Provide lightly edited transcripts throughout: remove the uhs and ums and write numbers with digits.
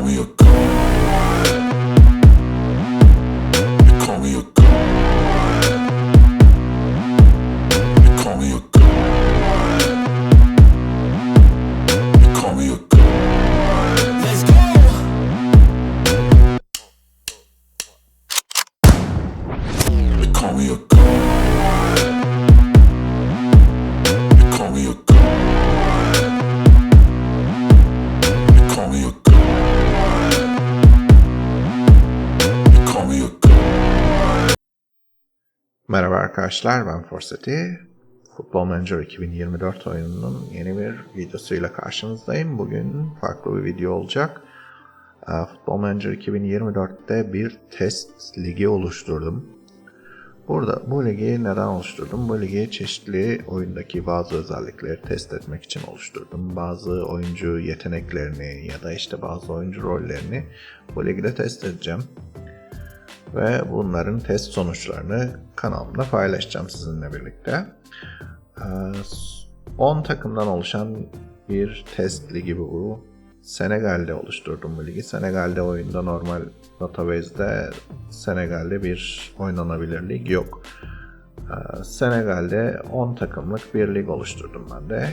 call me a god. They call me a god. They call me a god. They call me a god. Let's go. They call me a god. They call me a god. They call me a god. They call me a god. Merhaba arkadaşlar, ben Forseti. Football Manager 2024 oyununun yeni bir videosuyla karşınızdayım. Bugün farklı bir video olacak. Football Manager 2024'te bir test ligi oluşturdum. Bu ligi neden oluşturdum? Bu ligi çeşitli oyundaki bazı özellikleri test etmek için oluşturdum. Bazı oyuncu yeteneklerini ya da işte bazı oyuncu rollerini bu ligde test edeceğim. Ve bunların test sonuçlarını kanalımda paylaşacağım sizinle birlikte. 10 takımdan oluşan bir test ligi bu. Senegal'de oluşturdum bu ligi. Senegal'de oyunda normal database'de Senegal'de bir oynanabilir lig yok. Senegal'de 10 takımlık bir lig oluşturdum ben de.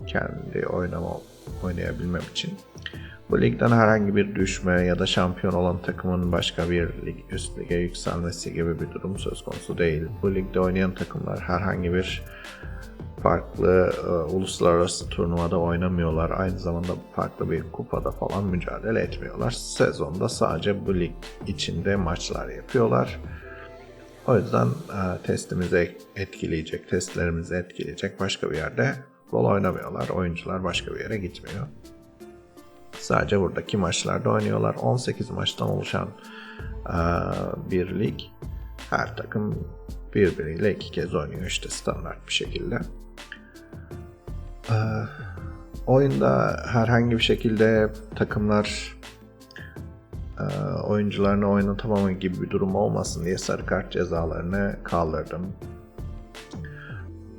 Kendi oynayabilmem için. Bu ligden herhangi bir düşme ya da şampiyon olan takımın başka bir üst lige yükselmesi gibi bir durum söz konusu değil. Bu ligde oynayan takımlar herhangi bir farklı uluslararası turnuvada oynamıyorlar. Aynı zamanda farklı bir kupada falan mücadele etmiyorlar. Sezonda sadece bu lig içinde maçlar yapıyorlar. O yüzden testlerimizi etkileyecek başka bir yerde futbol oynamıyorlar. Oyuncular başka bir yere gitmiyor. Sadece buradaki maçlarda oynuyorlar. 18 maçtan oluşan bir lig. Her takım birbiriyle 2 kez oynuyor işte standart bir şekilde. Oyunda herhangi bir şekilde takımlar oyuncularını oynatamama gibi bir durum olmasın diye sarı kart cezalarını kaldırdım.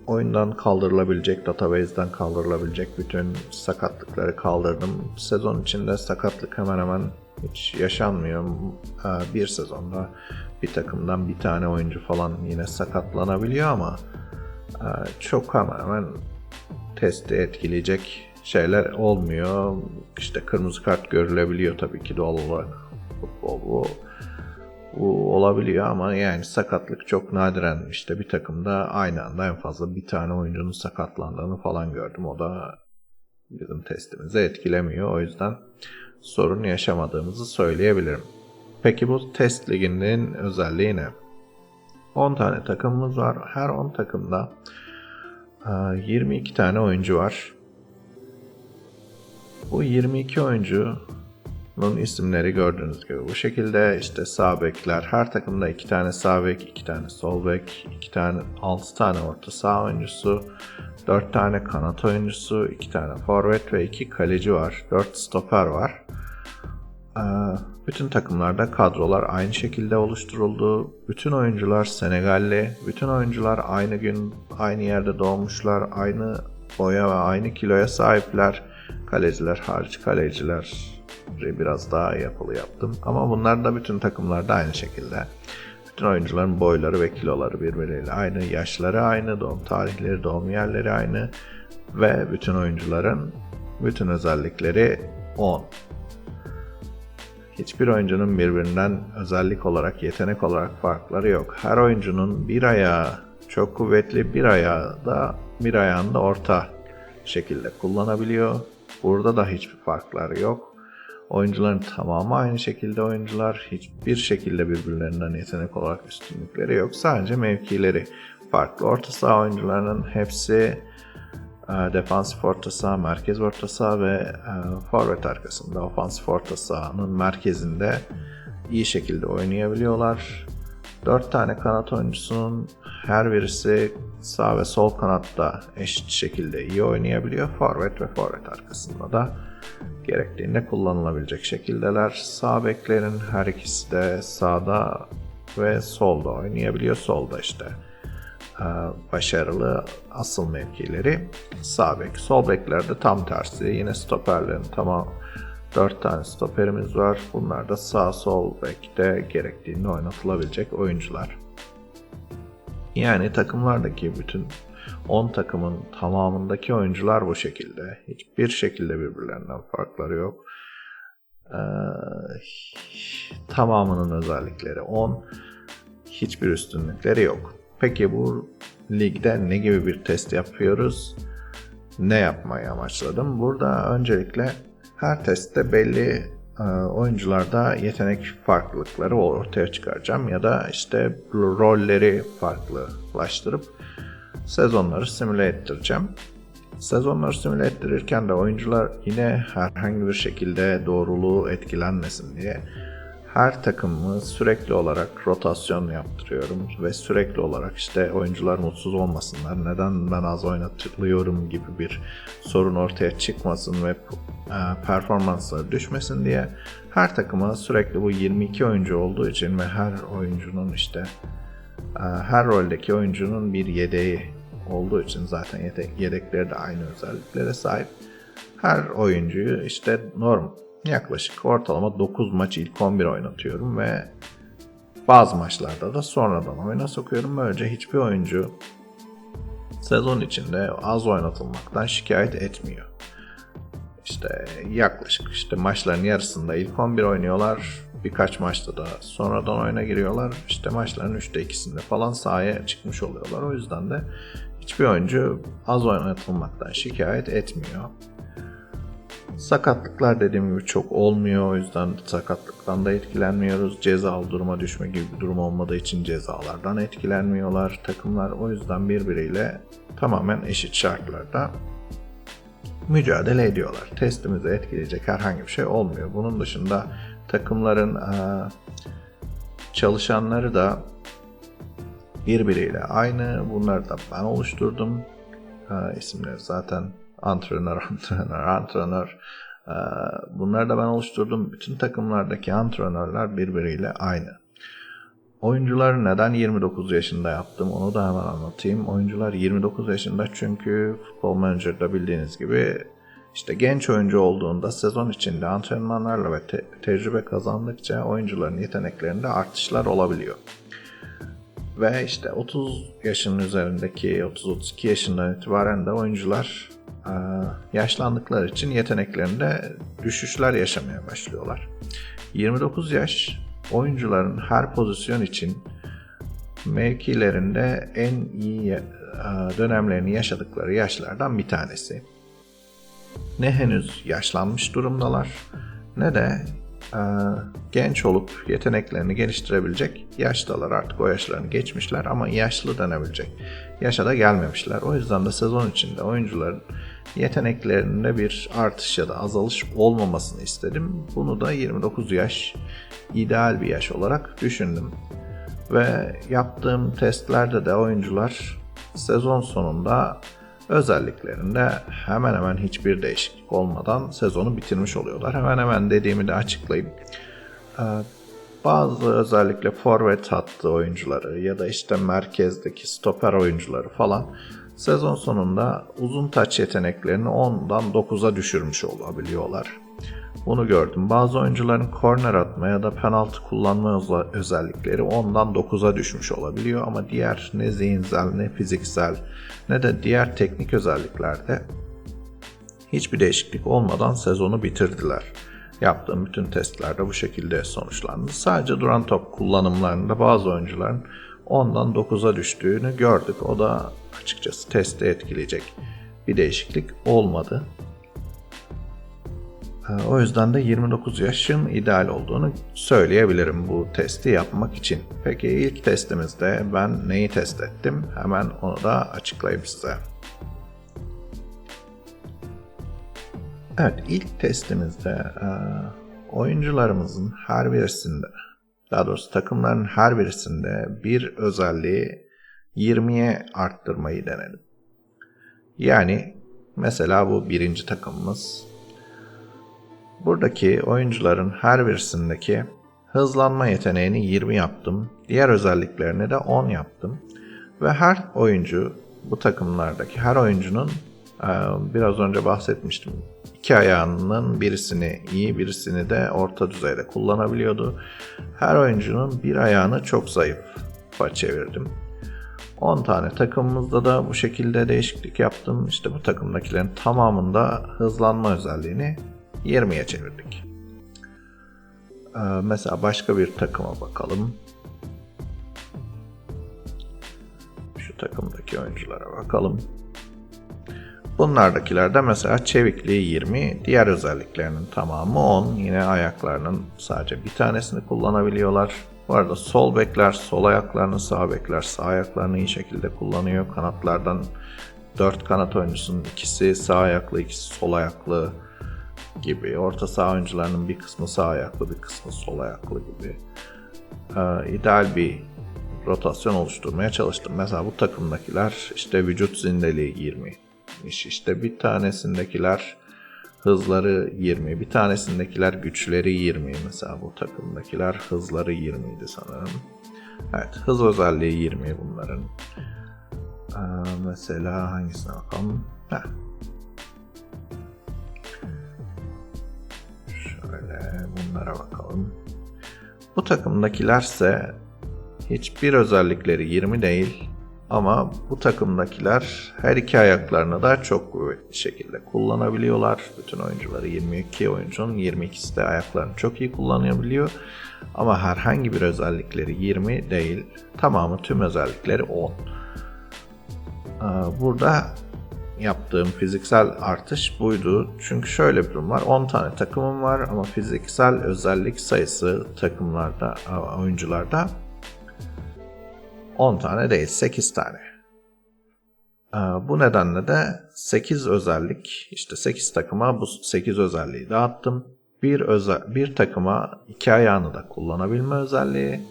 Oyundan kaldırılabilecek, database'den kaldırılabilecek bütün sakatlıkları kaldırdım. Sezon içinde sakatlık hemen hemen hiç yaşanmıyor. Bir sezonda bir takımdan bir tane oyuncu falan yine sakatlanabiliyor ama çok hemen testi etkileyecek şeyler olmuyor. İşte kırmızı kart görülebiliyor tabii ki doğal olarak. Futbol bu olabiliyor ama yani sakatlık çok nadiren işte bir takımda aynı anda en fazla bir tane oyuncunun sakatlandığını falan gördüm. O da bizim testimizi etkilemiyor. O yüzden sorun yaşamadığımızı söyleyebilirim. Peki bu test liginin özelliği ne? 10 tane takımımız var. Her 10 takımda 22 tane oyuncu var. Bu 22 oyuncunun isimleri gördüğünüz gibi bu şekilde. İşte sağ bekler, her takımda 2 tane sağ bek, 2 tane sol bek, 6 tane orta saha oyuncusu, 4 tane kanat oyuncusu, 2 tane forvet ve 2 kaleci var. 4 stoper var. Bütün takımlarda kadrolar aynı şekilde oluşturuldu. Bütün oyuncular Senegalli. Bütün oyuncular aynı gün, aynı yerde doğmuşlar. Aynı boya ve aynı kiloya sahipler. Kaleciler hariç, kaleciler biraz daha yapılı yaptım. Ama bunlar da bütün takımlarda aynı şekilde. Bütün oyuncuların boyları ve kiloları birbiriyle aynı. Yaşları aynı, doğum tarihleri, doğum yerleri aynı. Ve bütün oyuncuların bütün özellikleri 10. Hiçbir oyuncunun birbirinden özellik olarak, yetenek olarak farkları yok. Her oyuncunun bir ayağı çok kuvvetli, bir ayağında orta şekilde kullanabiliyor. Burada da hiçbir farkları yok. Oyuncuların tamamı aynı şekilde oyuncular. Hiçbir şekilde birbirlerinden yetenek olarak üstünlükleri yok. Sadece mevkileri farklı. Orta saha oyuncularının hepsi defansif orta saha, merkez orta saha ve forvet arkasında, ofansif orta sahanın merkezinde iyi şekilde oynayabiliyorlar. 4 tane kanat oyuncusunun her birisi sağ ve sol kanatta eşit şekilde iyi oynayabiliyor. Forvet ve forvet arkasında da gerektiğinde kullanılabilecek şekildeler. Sağ beklerin her ikisi de sağda ve solda oynayabiliyor. Solda işte başarılı asıl mevkileri sağ bek. Sol beklerde tam tersi. Yine stoperlerin 4 tane stoperimiz var. Bunlar da sağ sol bekte gerektiğinde oynatılabilecek oyuncular. Yani takımlardaki bütün 10 takımın tamamındaki oyuncular bu şekilde. Hiçbir şekilde birbirlerinden farkları yok. Tamamının özellikleri 10. Hiçbir üstünlükleri yok. Peki bu ligde ne gibi bir test yapıyoruz? Ne yapmayı amaçladım? Burada öncelikle her testte belli oyuncularda yetenek farklılıkları ortaya çıkaracağım ya da işte rolleri farklılaştırıp sezonları simüle ettireceğim. Sezonları simüle ettirirken de oyuncular yine herhangi bir şekilde doğruluğu etkilenmesin diye her takımı sürekli olarak rotasyon yaptırıyorum ve sürekli olarak işte oyuncular mutsuz olmasınlar, neden ben az oynatılıyorum gibi bir sorun ortaya çıkmasın ve performansları düşmesin diye her takıma sürekli bu 22 oyuncu olduğu için ve her oyuncunun işte her roldeki oyuncunun bir yedeği olduğu için zaten yedekleri de aynı özelliklere sahip. Her oyuncuyu işte yaklaşık ortalama 9 maç ilk 11 oynatıyorum ve bazı maçlarda da sonradan oyuna sokuyorum. Böylece hiçbir oyuncu sezon içinde az oynatılmaktan şikayet etmiyor. İşte yaklaşık maçların yarısında ilk 11 oynuyorlar. Birkaç maçta da sonradan oyuna giriyorlar. İşte maçların 3'te 2'sinde falan sahaya çıkmış oluyorlar. O yüzden de hiçbir oyuncu az oynatılmaktan şikayet etmiyor. Sakatlıklar dediğim gibi çok olmuyor. O yüzden sakatlıktan da etkilenmiyoruz. Cezalı duruma düşme gibi bir durum olmadığı için cezalardan etkilenmiyorlar. Takımlar o yüzden birbiriyle tamamen eşit şartlarda mücadele ediyorlar. Testimizi etkileyecek herhangi bir şey olmuyor. Bunun dışında takımların çalışanları da birbiriyle aynı. Bunları da ben oluşturdum. İsimleri zaten antrenör. Bunları da ben oluşturdum. Bütün takımlardaki antrenörler birbiriyle aynı. Oyuncuları neden 29 yaşında yaptım onu da hemen anlatayım. Oyuncular 29 yaşında çünkü Football Manager'da bildiğiniz gibi işte genç oyuncu olduğunda sezon içinde antrenmanlarla ve tecrübe kazandıkça oyuncuların yeteneklerinde artışlar olabiliyor. Ve işte 30 yaşın üzerindeki 30-32 yaşından itibaren de oyuncular yaşlandıkları için yeteneklerinde düşüşler yaşamaya başlıyorlar. 29 yaş oyuncuların her pozisyon için mevkilerinde en iyi dönemlerini yaşadıkları yaşlardan bir tanesi. Ne henüz yaşlanmış durumdalar ne de genç olup yeteneklerini geliştirebilecek yaştalar, artık o yaşlarını geçmişler ama yaşlı denebilecek yaşa da gelmemişler. O yüzden de sezon içinde oyuncuların yeteneklerinde bir artış ya da azalış olmamasını istedim. Bunu da 29 yaş ideal bir yaş olarak düşündüm. Ve yaptığım testlerde de oyuncular sezon sonunda özelliklerinde hemen hemen hiçbir değişiklik olmadan sezonu bitirmiş oluyorlar. Hemen hemen dediğimi de açıklayayım. Bazı özellikle forvet hattı oyuncuları ya da işte merkezdeki stoper oyuncuları falan sezon sonunda uzun taç yeteneklerini 10'dan 9'a düşürmüş olabiliyorlar. Bunu gördüm. Bazı oyuncuların korner atma ya da penaltı kullanma özellikleri 10'dan 9'a düşmüş olabiliyor ama diğer ne zihinsel ne fiziksel ne de diğer teknik özelliklerde hiçbir değişiklik olmadan sezonu bitirdiler. Yaptığım bütün testlerde bu şekilde sonuçlandı. Sadece duran top kullanımlarında bazı oyuncuların 10'dan 9'a düştüğünü gördük. O da açıkçası testi etkileyecek bir değişiklik olmadı. O yüzden de 29 yaşın ideal olduğunu söyleyebilirim bu testi yapmak için. Peki ilk testimizde ben neyi test ettim? Hemen onu da açıklayayım size. Evet, ilk testimizde oyuncularımızın her birisinde, daha doğrusu takımların her birisinde bir özelliği 20'ye arttırmayı denedim. Yani mesela bu birinci takımımız. Buradaki oyuncuların her birisindeki hızlanma yeteneğini 20 yaptım. Diğer özelliklerini de 10 yaptım. Ve her oyuncu, bu takımlardaki her oyuncunun Biraz önce bahsetmiştim. İki ayağının birisini iyi, birisini de orta düzeyde kullanabiliyordu. Her oyuncunun bir ayağını çok zayıfa çevirdim. 10 tane takımımızda da bu şekilde değişiklik yaptım. İşte bu takımdakilerin tamamında hızlanma özelliğini 20'ye çevirdik. Mesela başka bir takıma bakalım. Şu takımdaki oyunculara bakalım. Bunlardakilerde mesela çevikliği 20, diğer özelliklerinin tamamı 10. Yine ayaklarının sadece bir tanesini kullanabiliyorlar. Bu arada sol bekler sol ayaklarını, sağ bekler sağ ayaklarını iyi şekilde kullanıyor. Kanatlardan 4 kanat oyuncusunun ikisi sağ ayaklı, ikisi sol ayaklı gibi. Orta saha oyuncularının bir kısmı sağ ayaklı, bir kısmı sol ayaklı gibi. İdeal bir rotasyon oluşturmaya çalıştım. Mesela bu takımdakiler işte vücut zindeliği 20. İşte bir tanesindekiler hızları 20, bir tanesindekiler güçleri 20. Mesela bu takımdakiler hızları 20 idi sanırım. Evet, hız özelliği 20 bunların. Mesela hangisine bakalım? Şöyle bunlara bakalım. Bu takımdakilerse hiçbir özellikleri 20 değil. Ama bu takımdakiler her iki ayaklarını da çok kuvvetli şekilde kullanabiliyorlar. Bütün oyuncuları 22 oyuncunun 22'si de ayaklarını çok iyi kullanabiliyor. Ama herhangi bir özellikleri 20 değil. Tamamı tüm özellikleri 10. Burada yaptığım fiziksel artış buydu. Çünkü şöyle bir durum var. 10 tane takımım var ama fiziksel özellik sayısı takımlarda, oyuncularda 10 tane değil, 8 tane. Bu nedenle de 8 özellik, işte 8 takıma bu 8 özelliği dağıttım. Bir takıma 2 ayağını da kullanabilme özelliği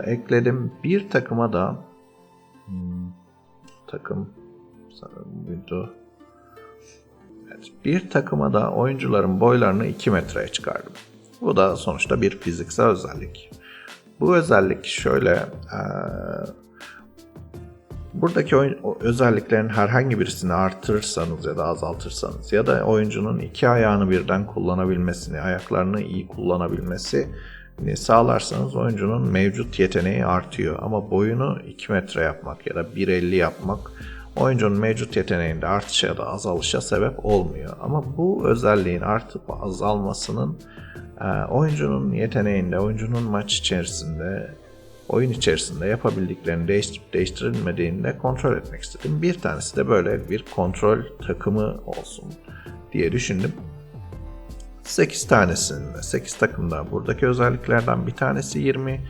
ekledim. Bir takıma da takım sanırım buydu. Evet, bir takıma da oyuncuların boylarını 2 metreye çıkardım. Bu da sonuçta bir fiziksel özellik. Bu özellik şöyle, buradaki özelliklerin herhangi birisini artırırsanız ya da azaltırsanız ya da oyuncunun iki ayağını birden kullanabilmesini, ayaklarını iyi kullanabilmesini sağlarsanız oyuncunun mevcut yeteneği artıyor. Ama boyunu 2 metre yapmak ya da 1.50 yapmak oyuncunun mevcut yeteneğinde artışa ya da azalışa sebep olmuyor. Ama bu özelliğin artıp azalmasının oyuncunun yeteneğinde, oyuncunun maç içerisinde, oyun içerisinde yapabildiklerini değiştirip değiştirilmediğini de kontrol etmek istedim. Bir tanesi de böyle bir kontrol takımı olsun diye düşündüm. 8 tanesinde, 8 takımda buradaki özelliklerden bir tanesi 20.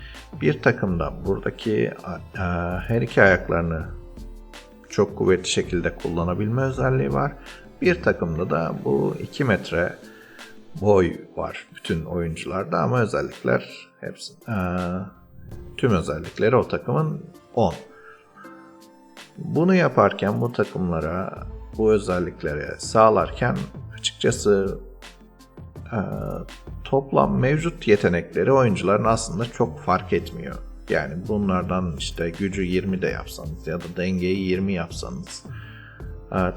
Bir takımda buradaki her iki ayaklarını çok kuvvetli şekilde kullanabilme özelliği var. Bir takımda da bu 2 metre boy var bütün oyuncularda ama özellikler hepsi tüm özellikleri o takımın 10. Bunu yaparken bu takımlara bu özellikleri sağlarken açıkçası toplam mevcut yetenekleri oyuncuların aslında çok fark etmiyor. Yani bunlardan işte gücü 20 de yapsanız ya da dengeyi 20 yapsanız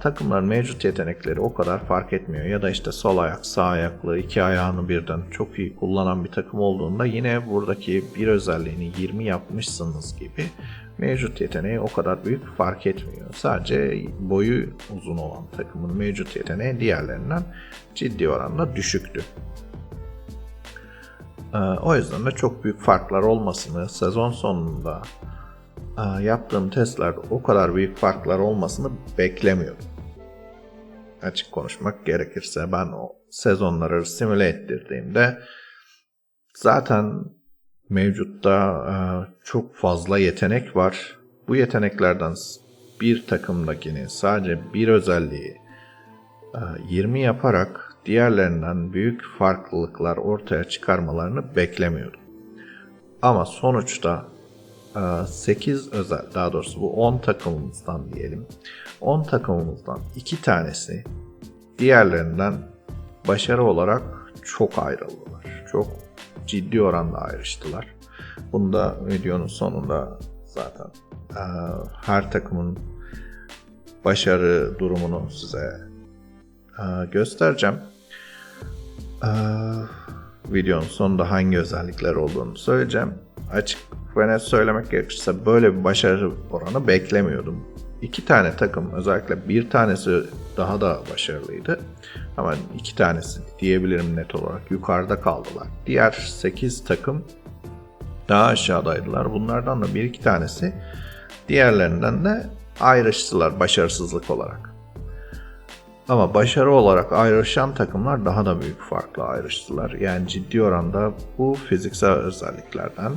takımların mevcut yetenekleri o kadar fark etmiyor. Ya da işte sol ayak, sağ ayaklı, iki ayağını birden çok iyi kullanan bir takım olduğunda yine buradaki bir özelliğini 20 yapmışsınız gibi mevcut yeteneği o kadar büyük fark etmiyor. Sadece boyu uzun olan takımın mevcut yeteneği diğerlerinden ciddi oranda düşüktü. O yüzden de çok büyük farklar olmasını, sezon sonunda yaptığım testlerde o kadar büyük farklar olmasını beklemiyordum. Açık konuşmak gerekirse ben o sezonları simüle ettirdiğimde zaten mevcutta çok fazla yetenek var. Bu yeteneklerden bir takımdakini sadece bir özelliği 20 yaparak diğerlerinden büyük farklılıklar ortaya çıkarmalarını beklemiyordum. Ama sonuçta 8 daha doğrusu bu 10 takımımızdan diyelim. 10 takımımızdan 2 tanesi diğerlerinden başarı olarak çok ayrıldılar. Çok ciddi oranda ayrıştılar. Bunu da videonun sonunda zaten her takımın başarı durumunu size göstereceğim. Videonun sonunda hangi özellikler olduğunu söyleyeceğim. Açık ve net söylemek gerekirse böyle bir başarı oranı beklemiyordum. 2 tane takım, özellikle bir tanesi daha da başarılıydı. Ama 2 tanesi diyebilirim net olarak yukarıda kaldılar. Diğer 8 takım daha aşağıdaydılar. Bunlardan da 1-2 tanesi diğerlerinden de ayrıştılar başarısızlık olarak. Ama başarı olarak ayrışan takımlar daha da büyük farkla ayrıştılar. Yani ciddi oranda bu fiziksel özelliklerden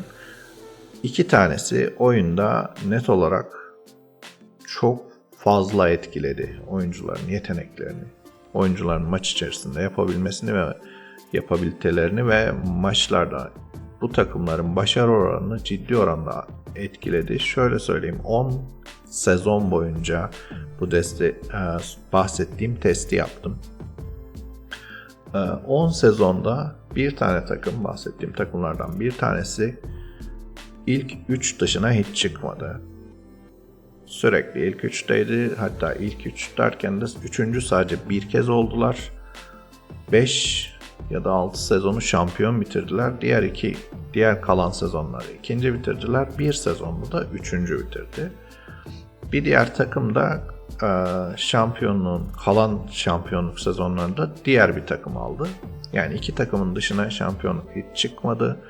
2 tanesi oyunda net olarak çok fazla etkiledi oyuncuların yeteneklerini. Oyuncuların maç içerisinde yapabilmesini ve yapabilitelerini ve maçlarda bu takımların başarı oranını ciddi oranda etkiledi. Şöyle söyleyeyim, 10 sezon boyunca bu bahsettiğim testi yaptım. 10 sezonda bir tane takım, bahsettiğim takımlardan bir tanesi ilk 3 dışına hiç çıkmadı. Sürekli ilk 3'teydi. Hatta ilk 3 derken de 3. sadece bir kez oldular. 5 ya da 6 sezonu şampiyon bitirdiler. Diğer kalan sezonları ikinci bitirdiler. Bir sezonda da 3. bitirdi. Bir diğer takım da kalan şampiyonluk sezonlarında diğer bir takım aldı. Yani 2 takımın dışına şampiyonluk hiç çıkmadı.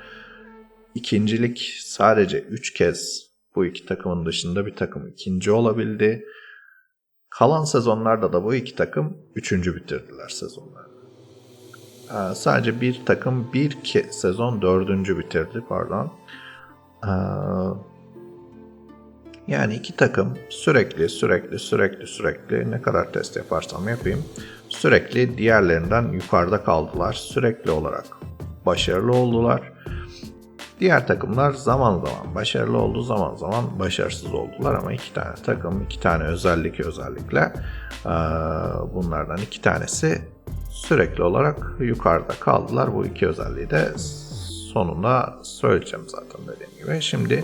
İkincilik sadece 3 kez bu 2 takımın dışında bir takım ikinci olabildi. Kalan sezonlarda da bu 2 takım 3. bitirdiler sezonları. Sadece bir takım sezon 4. bitirdi, pardon. Yani 2 takım sürekli ne kadar test yaparsam yapayım sürekli diğerlerinden yukarıda kaldılar. Sürekli olarak başarılı oldular. Diğer takımlar zaman zaman başarılı oldu, zaman zaman başarısız oldular ama 2 tane takım, 2 tane özellikle bunlardan 2 tanesi sürekli olarak yukarıda kaldılar. Bu 2 özelliği de sonunda söyleyeceğim zaten dediğim gibi. Şimdi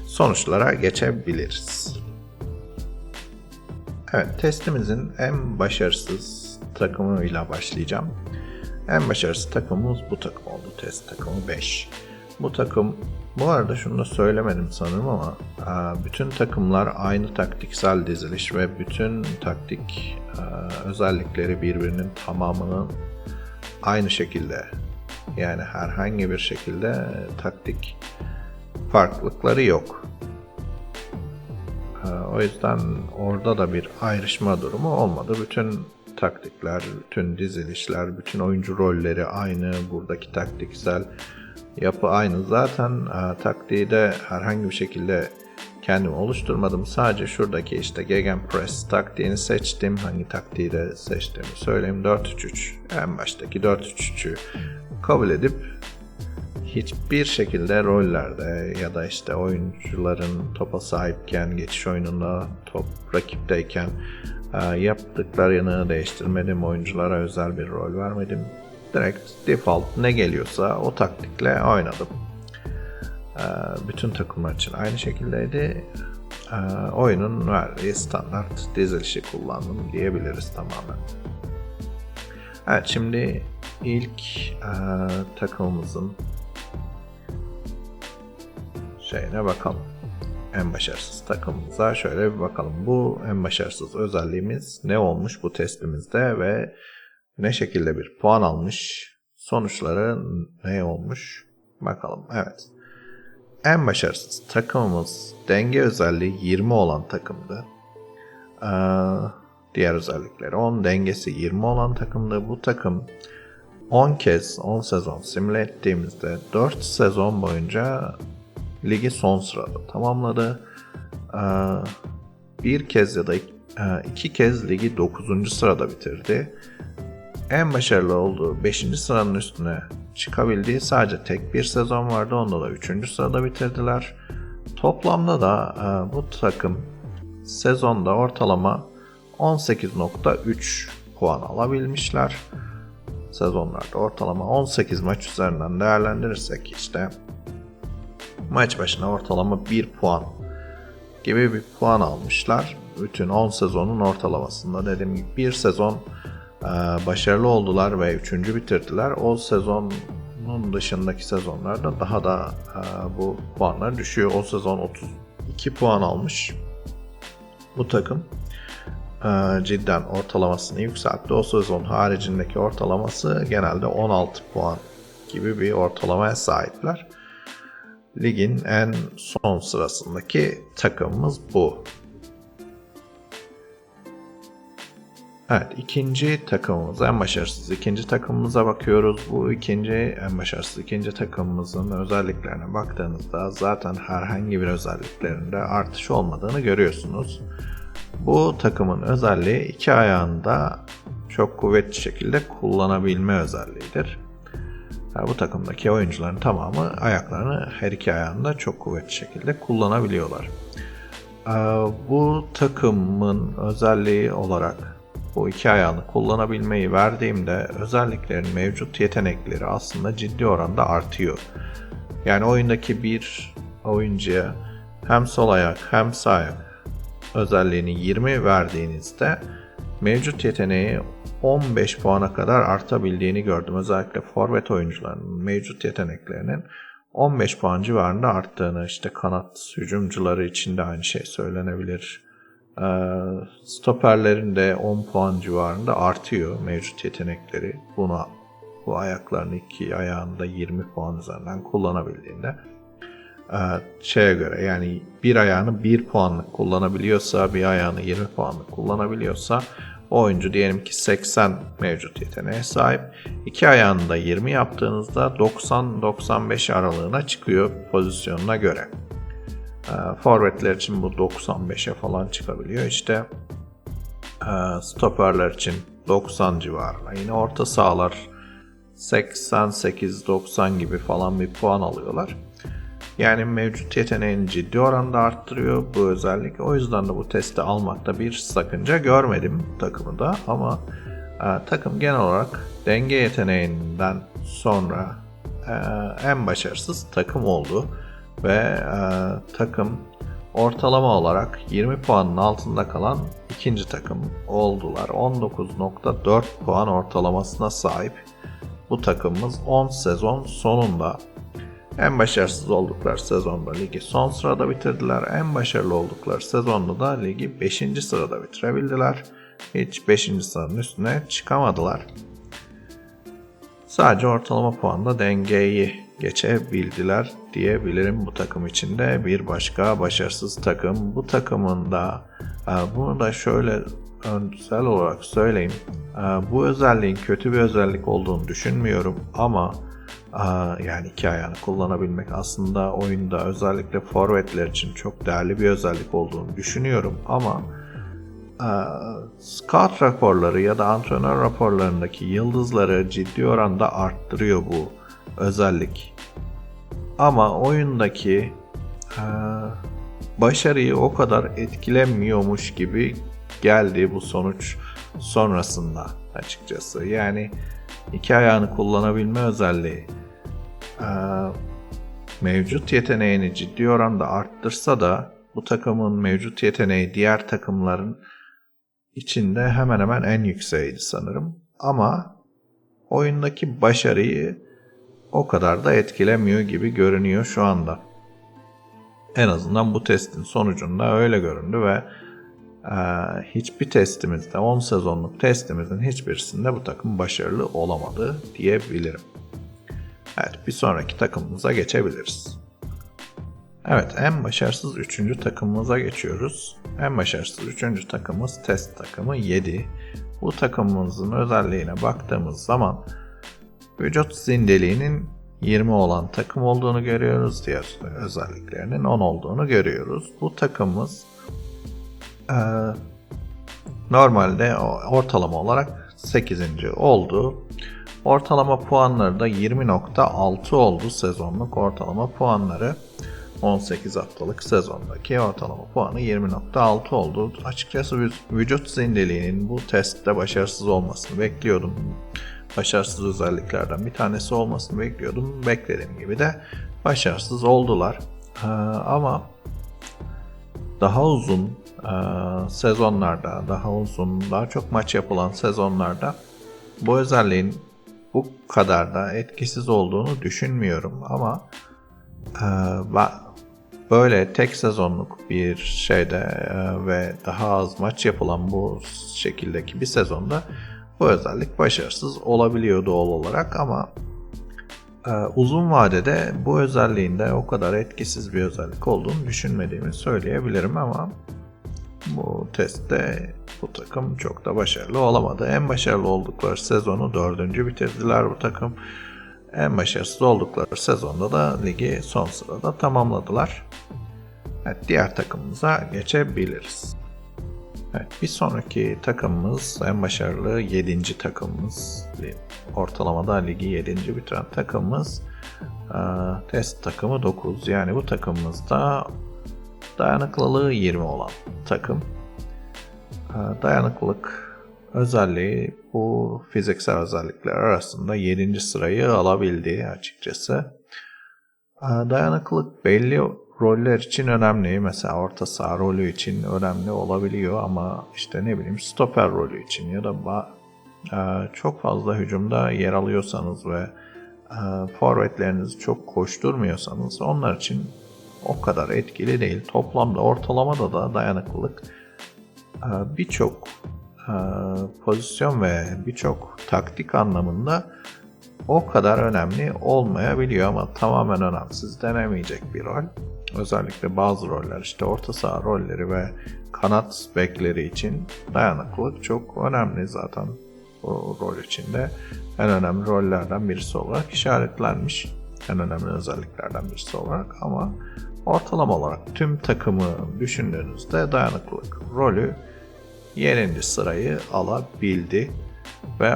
sonuçlara geçebiliriz. Evet, testimizin en başarısız takımıyla başlayacağım. En başarısız takımımız bu takım oldu. Test takımı 5. Bu takım, bu arada şunu da söylemedim sanırım ama bütün takımlar aynı taktiksel diziliş ve bütün taktik özellikleri birbirinin tamamının aynı şekilde, yani herhangi bir şekilde taktik farklılıkları yok. O yüzden orada da bir ayrışma durumu olmadı. Bütün taktikler, bütün dizilişler, bütün oyuncu rolleri aynı. Buradaki taktiksel yapı aynı. Zaten taktiği de herhangi bir şekilde kendim oluşturmadım. Sadece şuradaki işte Gegenpress taktiğini seçtim. Hangi taktiği de seçtiğimi söyleyeyim. 4-3-3. En baştaki 4-3-3'ü kabul edip hiçbir şekilde rollerde ya da işte oyuncuların topa sahipken, geçiş oyununda top rakipteyken yaptıklarını değiştirmedim. Oyunculara özel bir rol vermedim. Direkt default ne geliyorsa o taktikle oynadım. Bütün takımlar için aynı şekildeydi. Oyunun verdiği standart dizilişi kullandım diyebiliriz tamamen. Evet, şimdi ilk takımımızın şeyine bakalım. En başarısız takımımıza şöyle bir bakalım. Bu en başarısız özelliğimiz ne olmuş bu testimizde ve ne şekilde bir puan almış, sonuçları ne olmuş bakalım. Evet. En başarısız takımımız denge özelliği 20 olan takımdı. Diğer özellikleri 10, dengesi 20 olan takımdı. Bu takım 10 sezon simüle ettiğimizde 4 sezon boyunca ligi son sırada tamamladı. Bir kez ya da 2 kez ligi 9. sırada bitirdi. En başarılı olduğu 5. sıranın üstüne çıkabildiği sadece tek bir sezon vardı. Onda da 3. sırada bitirdiler. Toplamda da bu takım sezonda ortalama 18.3 puan alabilmişler. Sezonlarda ortalama 18 maç üzerinden değerlendirirsek işte maç başına ortalama 1 puan gibi bir puan almışlar. bütün 10 sezonun ortalamasında dediğim gibi bir sezon başarılı oldular ve 3. bitirdiler. O sezonun dışındaki sezonlarda daha da bu puanlar düşüyor. O sezon 32 puan almış bu takım. Cidden ortalamasını yükseltti. O sezon haricindeki ortalaması genelde 16 puan gibi bir ortalamaya sahipler. Ligin en son sırasındaki takımımız bu. Evet, ikinci takımımız, en başarısız ikinci takımımıza bakıyoruz. Bu en başarısız ikinci takımımızın özelliklerine baktığınızda zaten herhangi bir özelliklerinde artış olmadığını görüyorsunuz. Bu takımın özelliği iki ayağında çok kuvvetli şekilde kullanabilme özelliğidir. Bu takımdaki oyuncuların tamamı ayaklarını her iki ayağında çok kuvvetli şekilde kullanabiliyorlar. Bu takımın özelliği olarak bu iki ayağını kullanabilmeyi verdiğimde özelliklerin mevcut yetenekleri aslında ciddi oranda artıyor. Yani oyundaki bir oyuncuya hem sol ayak hem sağ ayak özelliğini 20 verdiğinizde mevcut yeteneği 15 puana kadar artabildiğini gördüm. Özellikle forvet oyuncularının mevcut yeteneklerinin 15 puan civarında arttığını, işte kanat hücumcuları için de aynı şey söylenebilir. Stoperlerin de 10 puan civarında artıyor mevcut yetenekleri. Bu ayaklarını iki ayağında 20 puan üzerinden kullanabildiğinde şeye göre, yani bir ayağını 1 puanlık kullanabiliyorsa, bir ayağını 20 puanlık kullanabiliyorsa o oyuncu diyelim ki 80 mevcut yeteneğe sahip. İki ayağını da 20 yaptığınızda 90-95 aralığına çıkıyor pozisyonuna göre. Forvetler için bu 95'e falan çıkabiliyor. İşte stoperler için 90 civarına. Yine orta sahalar 88-90 gibi falan bir puan alıyorlar. Yani mevcut yeteneğini ciddi oranda arttırıyor bu özellik. O yüzden de bu testi almakta bir sakınca görmedim takımda. Ama takım genel olarak denge yeteneğinden sonra en başarısız takım oldu. Ve takım ortalama olarak 20 puanın altında kalan ikinci takım oldular. 19.4 puan ortalamasına sahip bu takımımız 10 sezon sonunda. En başarısız oldukları sezonda ligi son sırada bitirdiler. En başarılı oldukları sezonda da ligi 5. sırada bitirebildiler. Hiç 5. sıranın üstüne çıkamadılar. Sadece ortalama puanda dengeyi geçebildiler diyebilirim bu takım içinde. Bir başka başarısız takım. Bu takımın da bunu da şöyle özel olarak söyleyeyim. Bu özelliğin kötü bir özellik olduğunu düşünmüyorum ama yani iki ayağını kullanabilmek aslında oyunda özellikle forvetler için çok değerli bir özellik olduğunu düşünüyorum ama scout raporları ya da antrenör raporlarındaki yıldızları ciddi oranda arttırıyor bu özellik. Ama oyundaki başarıyı o kadar etkilemiyormuş gibi geldi bu sonuç sonrasında açıkçası. Yani iki ayağını kullanabilme özelliği mevcut yeteneğini ciddi oranda arttırsa da bu takımın mevcut yeteneği diğer takımların içinde hemen hemen en yükseğiydi sanırım. Ama oyundaki başarıyı o kadar da etkilemiyor gibi görünüyor şu anda. En azından bu testin sonucunda öyle göründü ve hiçbir testimizde, 10 sezonluk testimizin hiçbirisinde bu takım başarılı olamadı diyebilirim. Evet, bir sonraki takımımıza geçebiliriz. Evet, en başarısız 3. takımımıza geçiyoruz. En başarısız 3. takımımız test takımı 7. Bu takımımızın özelliğine baktığımız zaman vücut zindeliğinin 20 olan takım olduğunu görüyoruz. Diğer özelliklerinin 10 olduğunu görüyoruz. Bu takımımız normalde ortalama olarak 8. oldu. Ortalama puanları da 20.6 oldu sezonluk ortalama puanları. 18 haftalık sezondaki ortalama puanı 20.6 oldu. Açıkçası vücut zindeliğinin bu testte başarısız olmasını bekliyordum. Başarısız özelliklerden bir tanesi olmasını bekliyordum. Beklediğim gibi de başarısız oldular. Ama daha uzun sezonlarda, daha uzun, daha çok maç yapılan sezonlarda bu özelliğin bu kadar da etkisiz olduğunu düşünmüyorum ama böyle tek sezonluk bir şeyde ve daha az maç yapılan bu şekildeki bir sezonda bu özellik başarısız olabiliyor doğal olarak ama uzun vadede bu özelliğin de o kadar etkisiz bir özellik olduğunu düşünmediğimi söyleyebilirim ama bu testte bu takım çok da başarılı olamadı. En başarılı oldukları sezonu 4. bitirdiler bu takım. En başarısız oldukları sezonda da ligi son sırada tamamladılar. Evet, diğer takımımıza geçebiliriz. Evet, bir sonraki takımımız en başarılı 7. takımımız. Ortalamada ligi 7. bitiren takımımız. Test takımı 9. Yani bu takımımızda dayanıklılığı 20 olan takım. Dayanıklılık özelliği bu fiziksel özellikler arasında 7. sırayı alabildi açıkçası. Dayanıklılık belli roller için önemli. Mesela orta saha rolü için önemli olabiliyor ama işte ne bileyim stoper rolü için ya da çok fazla hücumda yer alıyorsanız ve forvetlerinizi çok koşturmuyorsanız onlar için o kadar etkili değil. Toplamda ortalamada da dayanıklılık birçok pozisyon ve birçok taktik anlamında o kadar önemli olmayabiliyor ama tamamen önemsiz denemeyecek bir rol. Özellikle bazı roller işte orta saha rolleri ve kanat bekleri için dayanıklılık çok önemli zaten o rol içinde en önemli rollerden birisi olarak işaretlenmiş. En önemli özelliklerden birisi olarak ama ortalama olarak tüm takımı düşündüğünüzde dayanıklılık rolü 7. sırayı alabildi ve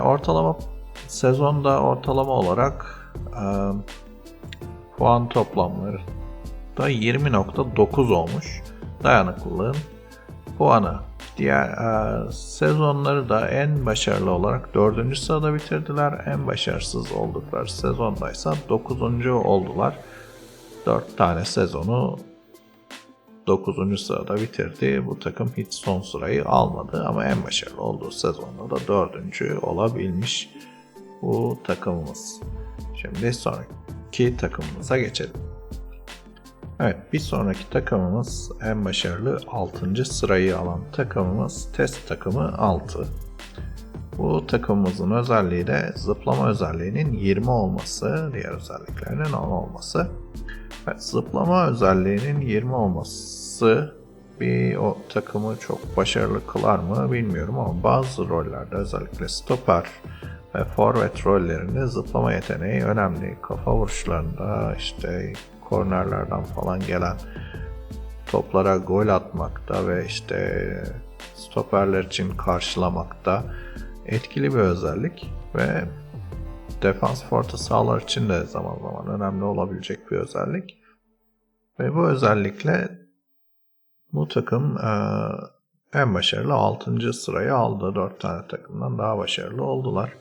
sezonda ortalama olarak puan toplamları da 20.9 olmuş dayanıklılığın puanı. Diğer sezonları da en başarılı olarak 4. sırada bitirdiler. En başarısız oldukları sezondaysa 9. oldular. 4 tane sezonu 9. sırada bitirdi. Bu takım hiç son sırayı almadı ama en başarılı olduğu sezonda da 4. olabilmiş bu takımımız. Şimdi sonraki takımımıza geçelim. Evet, bir sonraki takımımız en başarılı 6. sırayı alan takımımız test takımı 6. Bu takımımızın özelliği de zıplama özelliğinin 20 olması, diğer özelliklerinin 10 olması. Evet, zıplama özelliğinin 20 olması o takımı çok başarılı kılar mı bilmiyorum ama bazı rollerde özellikle stoper ve forvet rollerinde zıplama yeteneği önemli. Kafa vuruşlarında işte kornerlerden falan gelen toplara gol atmakta ve işte stoperler için karşılamakta etkili bir özellik ve defans orta sahalar için de zaman zaman önemli olabilecek bir özellik. Ve bu özellikle bu takım en başarılı 6. sırayı aldı. 4 tane takımdan daha başarılı oldular.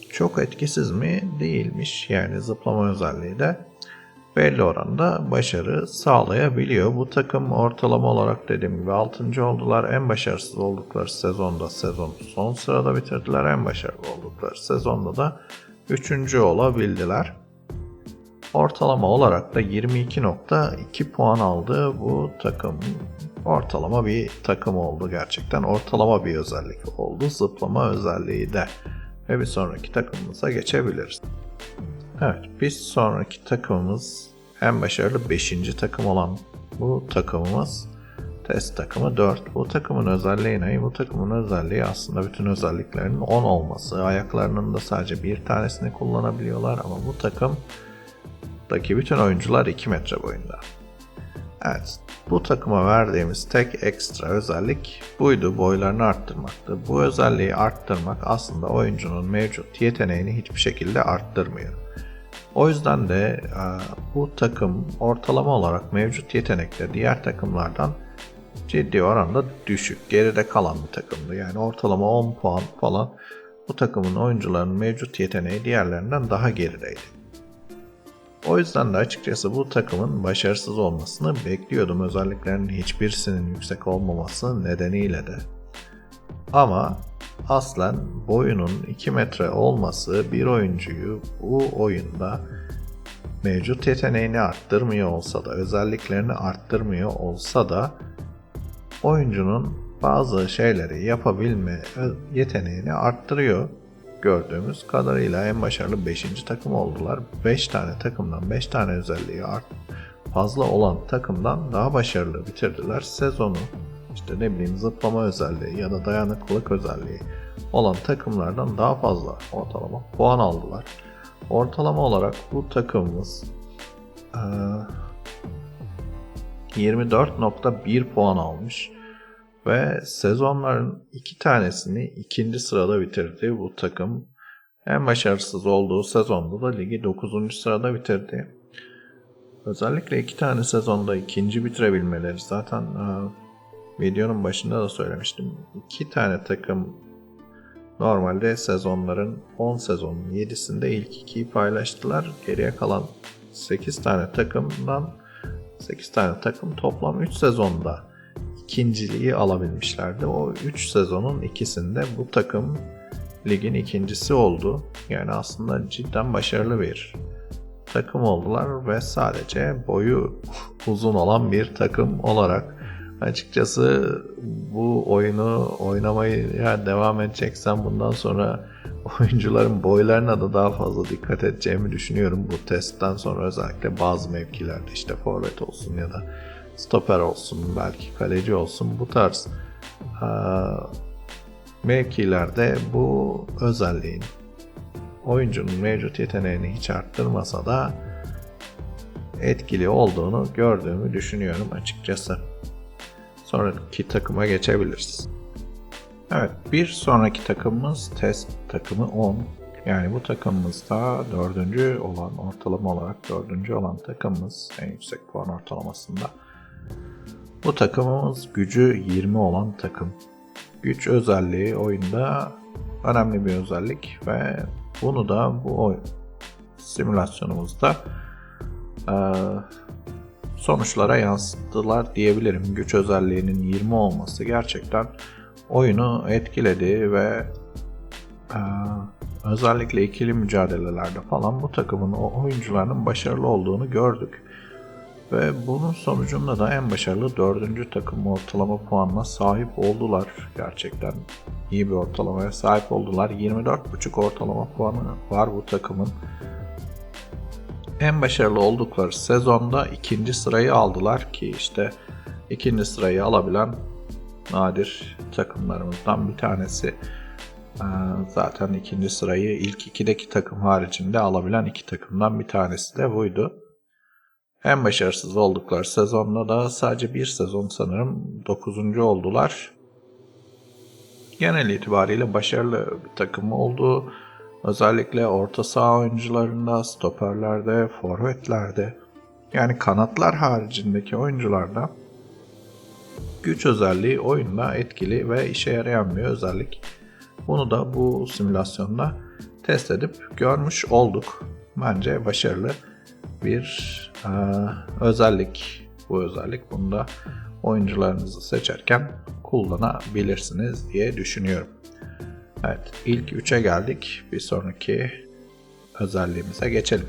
Çok etkisiz mi? Değilmiş. Yani zıplama özelliği de belli oranda başarı sağlayabiliyor. Bu takım ortalama olarak dediğim gibi 6. oldular. En başarısız oldukları sezonda son sırada bitirdiler. En başarılı oldukları sezonda da 3. olabildiler. Ortalama olarak da 22.2 puan aldı bu takım. Ortalama bir takım oldu gerçekten. Ortalama bir özellik oldu. Zıplama özelliği de. Ve bir sonraki takımımıza geçebiliriz. Evet, bir sonraki takımımız en başarılı 5. takım olan bu takımımız test takımı 4. Bu takımın özelliği ne? Bu takımın özelliği aslında bütün özelliklerinin 10 olması. Ayaklarının da sadece bir tanesini kullanabiliyorlar ama bu takımdaki bütün oyuncular 2 metre boyunda. Evet, bu takıma verdiğimiz tek ekstra özellik buydu, boylarını arttırmaktı. Bu özelliği arttırmak aslında oyuncunun mevcut yeteneğini hiçbir şekilde arttırmıyor. O yüzden de bu takım ortalama olarak mevcut yetenekte diğer takımlardan ciddi oranda düşük, geride kalan bir takımdı. Yani ortalama 10 puan falan bu takımın oyuncularının mevcut yeteneği diğerlerinden daha gerideydi. O yüzden de açıkçası bu takımın başarısız olmasını bekliyordum. Özelliklerinin hiçbirisinin yüksek olmaması nedeniyle de. Ama aslen boyunun 2 metre olması bir oyuncuyu bu oyunda mevcut yeteneğini arttırmıyor olsa da, özelliklerini arttırmıyor olsa da oyuncunun bazı şeyleri yapabilme yeteneğini arttırıyor. Gördüğümüz kadarıyla en başarılı 5. takım oldular. 5 tane takımdan 5 tane özelliği fazla olan takımdan daha başarılı bitirdiler sezonu. İşte ne bileyim zıplama özelliği ya da dayanıklılık özelliği olan takımlardan daha fazla ortalama puan aldılar. Ortalama olarak bu takımımız 24.1 puan almış ve sezonların 2 tanesini 2. sırada bitirdi bu takım. En başarısız olduğu sezonda da ligi 9. sırada bitirdi. Özellikle 2 tane sezonda 2. bitirebilmeleri zaten videonun başında da söylemiştim. 2 tane takım normalde sezonların 10 sezonun 7'sinde ilk 2'yi paylaştılar. Geriye kalan 8 tane takımdan 8 tane takım toplam 3 sezonda ikinciliği alabilmişlerdi. O 3 sezonun ikisinde bu takım ligin ikincisi oldu. Yani aslında cidden başarılı bir takım oldular ve sadece boyu uzun olan bir takım olarak açıkçası bu oyunu oynamaya devam edeceksem bundan sonra oyuncuların boylarına da daha fazla dikkat edeceğimi düşünüyorum. Bu testten sonra özellikle bazı mevkilerde işte forvet olsun ya da stoper olsun, belki kaleci olsun, bu tarz mevkilerde bu özelliğin oyuncunun mevcut yeteneğini hiç arttırmasa da etkili olduğunu gördüğümü düşünüyorum açıkçası. Sonraki takıma geçebiliriz. Evet, bir sonraki takımımız test takımı 10. Yani bu takımımızda 4. olan, ortalama olarak 4. olan takımımız en yüksek puan ortalamasında. Bu takımımız gücü 20 olan takım. Güç özelliği oyunda önemli bir özellik ve bunu da bu simülasyonumuzda sonuçlara yansıttılar diyebilirim. Güç özelliğinin 20 olması gerçekten oyunu etkiledi ve özellikle ikili mücadelelerde falan bu takımın oyuncularının başarılı olduğunu gördük. Ve bunun sonucunda da en başarılı 4. takım ortalama puanına sahip oldular. Gerçekten iyi bir ortalamaya sahip oldular. 24.5 ortalama puanı var bu takımın. En başarılı oldukları sezonda 2. sırayı aldılar ki işte 2. sırayı alabilen nadir takımlarımızdan bir tanesi. Zaten 2. sırayı ilk 2'deki takım haricinde alabilen 2 takımdan bir tanesi de buydu. En başarısız oldukları sezonda da sadece bir sezon sanırım 9. oldular. Genel itibariyle başarılı bir takım oldu. Özellikle orta saha oyuncularında, stoperlerde, forvetlerde, yani kanatlar haricindeki oyuncularda güç özelliği oyunda etkili ve işe yarayan bir özellik. Bunu da bu simülasyonda test edip görmüş olduk. Bence başarılı bir özellik. Bu özellik, bunu da oyuncularınızı seçerken kullanabilirsiniz diye düşünüyorum. Evet, ilk 3'e geldik. Bir sonraki özelliğimize geçelim.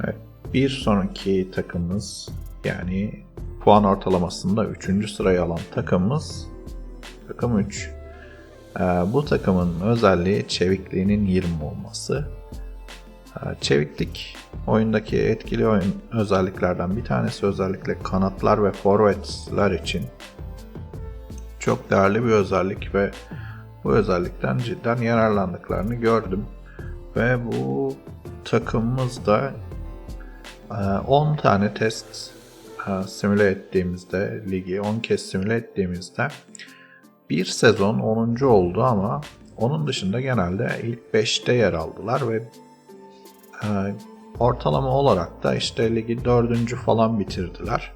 Evet, bir sonraki takımımız, yani puan ortalamasında 3. sırayı alan takımımız takım 3. Bu takımın özelliği çevikliğinin 20 olması. Çeviklik oyundaki etkili oyun özelliklerden bir tanesi, özellikle kanatlar ve forvetler için çok değerli bir özellik ve bu özellikten cidden yararlandıklarını gördüm. Ve bu takımımızda 10 tane test simüle ettiğimizde, ligi 10 kez simüle ettiğimizde bir sezon 10. oldu ama onun dışında genelde ilk 5'te yer aldılar ve ortalama olarak da işte ligi 4. falan bitirdiler.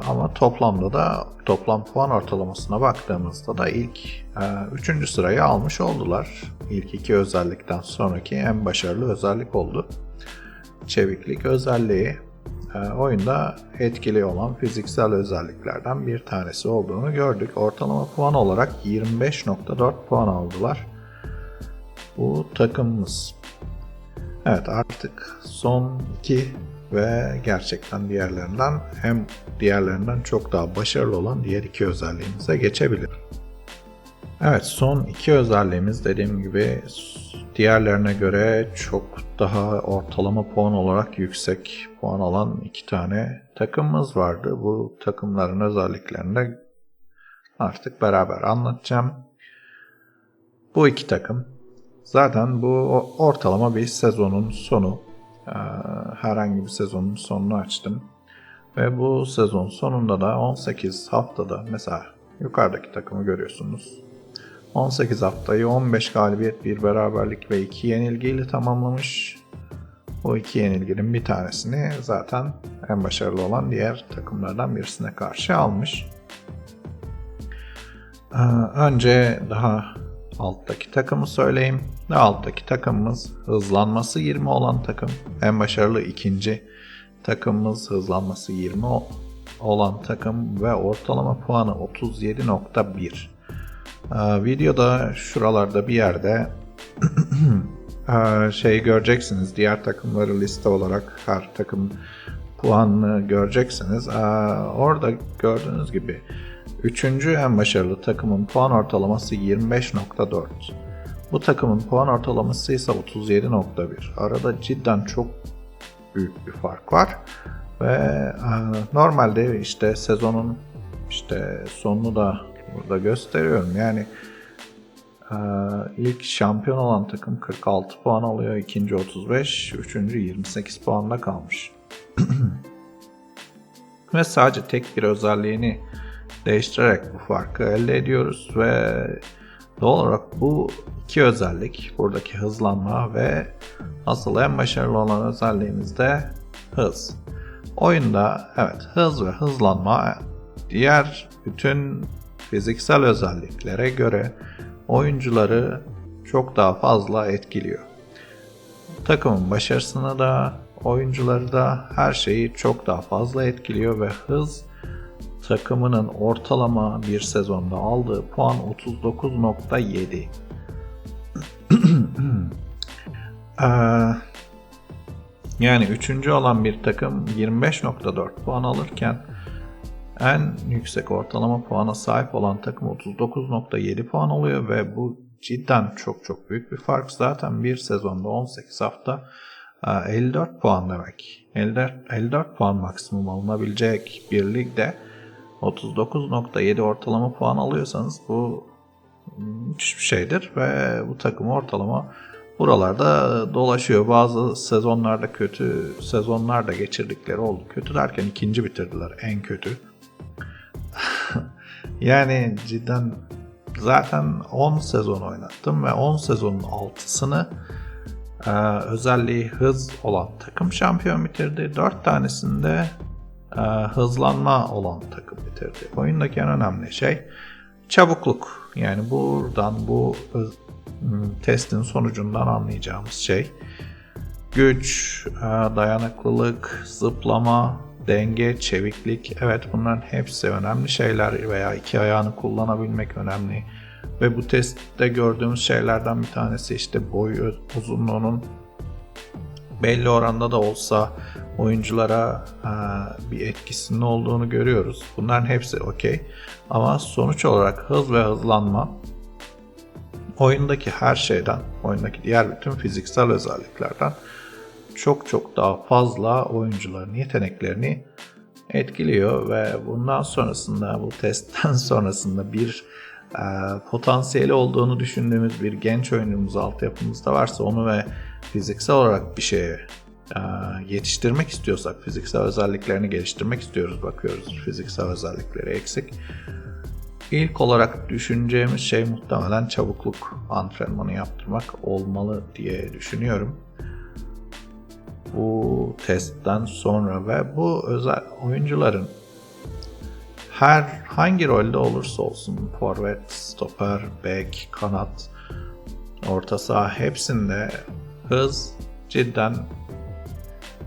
Ama toplamda da toplam puan ortalamasına baktığımızda da ilk 3. sırayı almış oldular. İlk iki özellikten sonraki en başarılı özellik oldu. Çeviklik özelliği oyunda etkili olan fiziksel özelliklerden bir tanesi olduğunu gördük. Ortalama puan olarak 25.4 puan aldılar bu takımımız. Evet, artık son iki ve gerçekten diğerlerinden çok daha başarılı olan diğer iki özelliğimize geçebilir. Evet, son iki özelliğimiz dediğim gibi diğerlerine göre çok daha ortalama puan olarak yüksek puan alan iki tane takımımız vardı. Bu takımların özelliklerini de artık beraber anlatacağım. Bu iki takım zaten bu ortalama bir sezonun sonu. Herhangi bir sezonun sonunu açtım. Ve bu sezon sonunda da 18 haftada, mesela yukarıdaki takımı görüyorsunuz. 18 haftayı 15 galibiyet, 1 beraberlik ve 2 yenilgiyle tamamlamış. Bu 2 yenilginin bir tanesini zaten en başarılı olan diğer takımlardan birisine karşı almış. Önce daha alttaki takımı söyleyeyim. Alttaki takımımız hızlanması 20 olan takım. En başarılı ikinci takımımız hızlanması 20 olan takım ve ortalama puanı 37.1. Videoda şuralarda bir yerde göreceksiniz. Diğer takımları liste olarak her takım puanını göreceksiniz. Orada gördüğünüz gibi 3. en başarılı takımın puan ortalaması 25.4. Bu takımın puan ortalaması ise 37.1. Arada cidden çok büyük bir fark var. Ve normalde işte sezonun sonunu da burada gösteriyorum. Yani ilk şampiyon olan takım 46 puan alıyor, ikinci 35, üçüncü 28 puanla kalmış. Ve sadece tek bir özelliğini değiştirerek bu farkı elde ediyoruz ve doğal olarak bu iki özellik, buradaki hızlanma ve asıl en başarılı olan özelliğimiz de hız. Oyunda evet, hız ve hızlanma diğer bütün fiziksel özelliklere göre oyuncuları çok daha fazla etkiliyor. Takımın başarısını da, oyuncuları da, her şeyi çok daha fazla etkiliyor ve hız takımının ortalama bir sezonda aldığı puan 39.7. Yani 3. olan bir takım 25.4 puan alırken en yüksek ortalama puana sahip olan takım 39.7 puan alıyor ve bu cidden çok büyük bir fark. Zaten bir sezonda 18 hafta 54 puan demek. 54 puan maksimum alınabilecek bir ligde 39.7 ortalama puan alıyorsanız bu müthiş bir şeydir ve bu takım ortalama buralarda dolaşıyor. Bazı sezonlarda kötü sezonlar da geçirdikleri oldu. Kötü derken ikinci bitirdiler, en kötü. Yani cidden zaten 10 sezon oynattım ve 10 sezonun 6'sını özelliği hız olan takım şampiyon bitirdi. 4 tanesinde hızlanma olan takım bitirdi. Oyundaki en önemli şey çabukluk. Yani buradan bu testin sonucundan anlayacağımız şey güç, dayanıklılık, zıplama, denge, çeviklik. Evet, bunların hepsi önemli şeyler veya iki ayağını kullanabilmek önemli. Ve bu testte gördüğümüz şeylerden bir tanesi işte boy uzunluğunun belli oranda da olsa oyunculara bir etkisinin olduğunu görüyoruz. Bunların hepsi okey. Ama sonuç olarak hız ve hızlanma oyundaki her şeyden, oyundaki diğer bütün fiziksel özelliklerden çok daha fazla oyuncuların yeteneklerini etkiliyor ve bundan sonrasında, bu testten sonrasında bir potansiyeli olduğunu düşündüğümüz bir genç oyuncumuz altyapımızda varsa onu ve fiziksel olarak bir şeye yetiştirmek istiyorsak, fiziksel özelliklerini geliştirmek istiyoruz, bakıyoruz fiziksel özellikleri eksik. İlk olarak düşüneceğimiz şey muhtemelen çabukluk antrenmanı yaptırmak olmalı diye düşünüyorum. Bu testten sonra ve bu özel oyuncuların hangi rolde olursa olsun, forvet, stoper, bek, kanat, orta saha, hepsinde hız cidden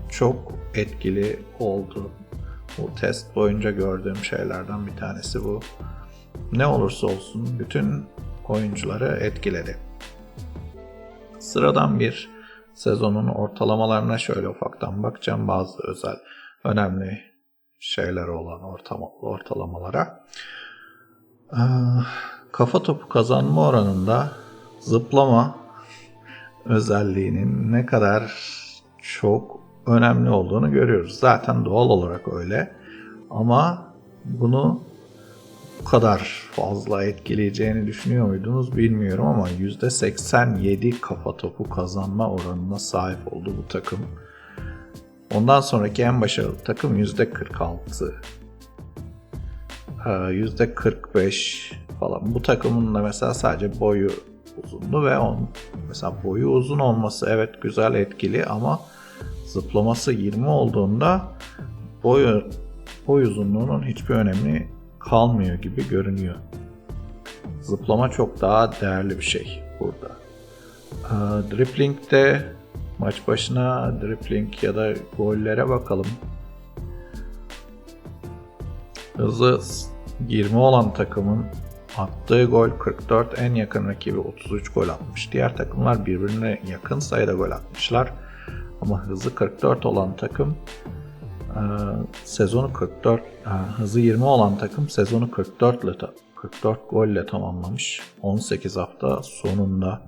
çok etkili oldu. Bu test boyunca gördüğüm şeylerden bir tanesi bu. Ne olursa olsun bütün oyuncuları etkiledi. Sıradan bir sezonun ortalamalarına şöyle ufaktan bakacağım. Bazı özel, önemli şeyler olan ortalamalara. Kafa topu kazanma oranında zıplama özelliğinin ne kadar çok önemli olduğunu görüyoruz. Zaten doğal olarak öyle. Ama bunu bu kadar fazla etkileyeceğini düşünüyor muydunuz bilmiyorum ama %87 kafa topu kazanma oranına sahip oldu bu takım. Ondan sonraki en başarılı takım %46, %45 falan. Bu takımın da mesela sadece boyu uzundu ve mesela boyu uzun olması evet güzel, etkili ama zıplaması 20 olduğunda boy uzunluğunun hiçbir önemi kalmıyor gibi görünüyor. Zıplama çok daha değerli bir şey burada. Dripling'de maç başına dribling ya da gollere bakalım. Hızı 20 olan takımın attığı gol 44, en yakın rakibi 33 gol atmış. Diğer takımlar birbirine yakın sayıda gol atmışlar. Ama hızı 44 olan takım sezonu 44, hızı 20 olan takım sezonu 44 golle tamamlamış. 18 hafta sonunda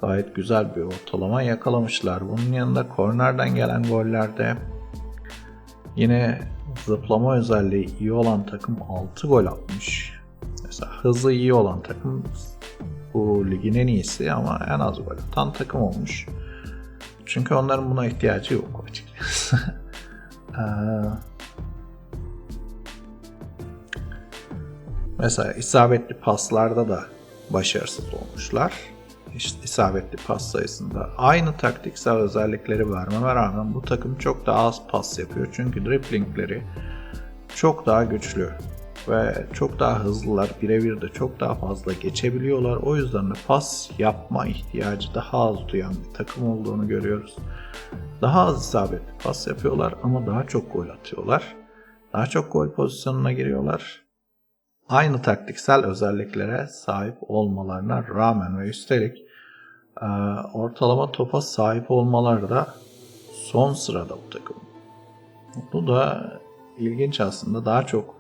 gayet güzel bir ortalama yakalamışlar. Bunun yanında kornerden gelen gollerde yine zıplama özelliği iyi olan takım 6 gol atmış. Mesela hızı iyi olan takım bu ligin en iyisi ama en az gol atan takım olmuş. Çünkü onların buna ihtiyacı yok açıkçası. Mesela isabetli paslarda da başarısız olmuşlar. İşte isabetli pas sayısında aynı taktiksel özellikleri vermeme rağmen bu takım çok daha az pas yapıyor. Çünkü driplingleri çok daha güçlü ve çok daha hızlılar. Birebir de çok daha fazla geçebiliyorlar. O yüzden de pas yapma ihtiyacı daha az duyan bir takım olduğunu görüyoruz. Daha az isabetli pas yapıyorlar ama daha çok gol atıyorlar. Daha çok gol pozisyonuna giriyorlar. Aynı taktiksel özelliklere sahip olmalarına rağmen ve üstelik ortalama topa sahip olmaları da son sırada bu takım. Bu da ilginç aslında. Daha çok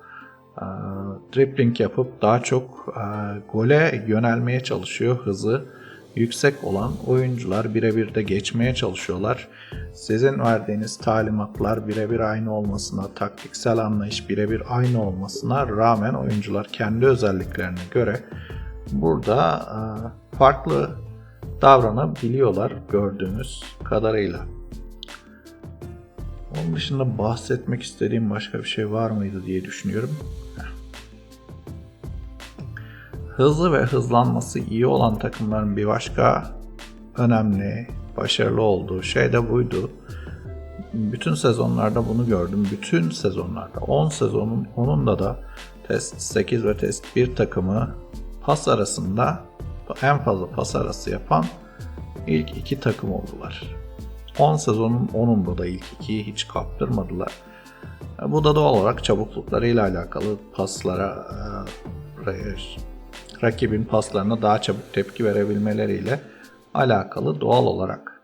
dribbling yapıp daha çok gole yönelmeye çalışıyor. Hızı yüksek olan oyuncular birebir de geçmeye çalışıyorlar. Sizin verdiğiniz talimatlar birebir aynı olmasına, taktiksel anlayış birebir aynı olmasına rağmen oyuncular kendi özelliklerine göre burada farklı davranabiliyorlar gördüğünüz kadarıyla. Onun dışında bahsetmek istediğim başka bir şey var mıydı diye düşünüyorum. Hızlı ve hızlanması iyi olan takımların bir başka önemli, başarılı olduğu şey de buydu. Bütün sezonlarda bunu gördüm. Bütün sezonlarda, 10 sezonun 10'unda da test 8 ve test 1 takımı pas arasında en fazla pas arası yapan ilk iki takım oldular. 10 sezonun 10'unda da ilk ikiyi hiç kaptırmadılar. Bu da doğal olarak çabukluklarıyla alakalı, paslara, rakibin paslarına daha çabuk tepki verebilmeleriyle alakalı doğal olarak.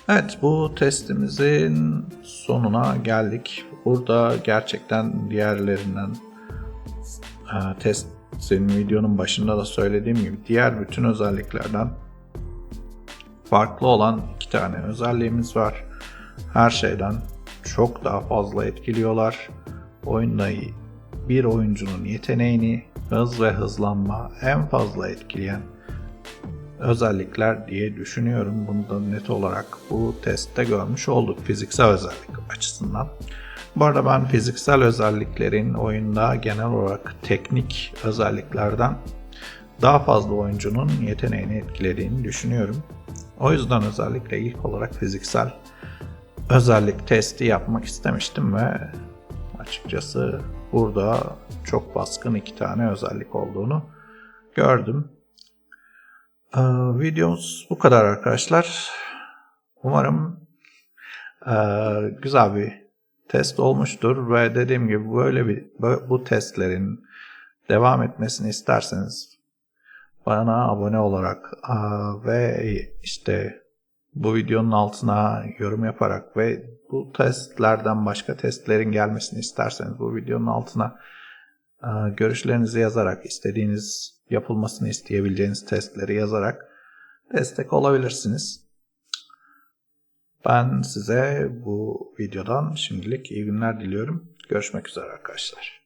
Evet, bu testimizin sonuna geldik. Burada gerçekten diğerlerinden testin videonun başında da söylediğim gibi diğer bütün özelliklerden farklı olan iki tane özelliğimiz var. Her şeyden çok daha fazla etkiliyorlar. Oyunda bir oyuncunun yeteneğini, hız ve hızlanma en fazla etkileyen özellikler diye düşünüyorum. Bunu da net olarak bu testte görmüş olduk fiziksel özellik açısından. Bu arada ben fiziksel özelliklerin oyunda genel olarak teknik özelliklerden daha fazla oyuncunun yeteneğini etkilediğini düşünüyorum. O yüzden özellikle ilk olarak fiziksel özellik testi yapmak istemiştim ve açıkçası burada çok baskın 2 tane özellik olduğunu gördüm. Videomuz bu kadar arkadaşlar. Umarım güzel bir test olmuştur ve dediğim gibi bu testlerin devam etmesini isterseniz bana abone olarak ve işte bu videonun altına yorum yaparak ve bu testlerden başka testlerin gelmesini isterseniz bu videonun altına görüşlerinizi yazarak, istediğiniz yapılmasını isteyebileceğiniz testleri yazarak destek olabilirsiniz. Ben size bu videodan şimdilik iyi günler diliyorum. Görüşmek üzere arkadaşlar.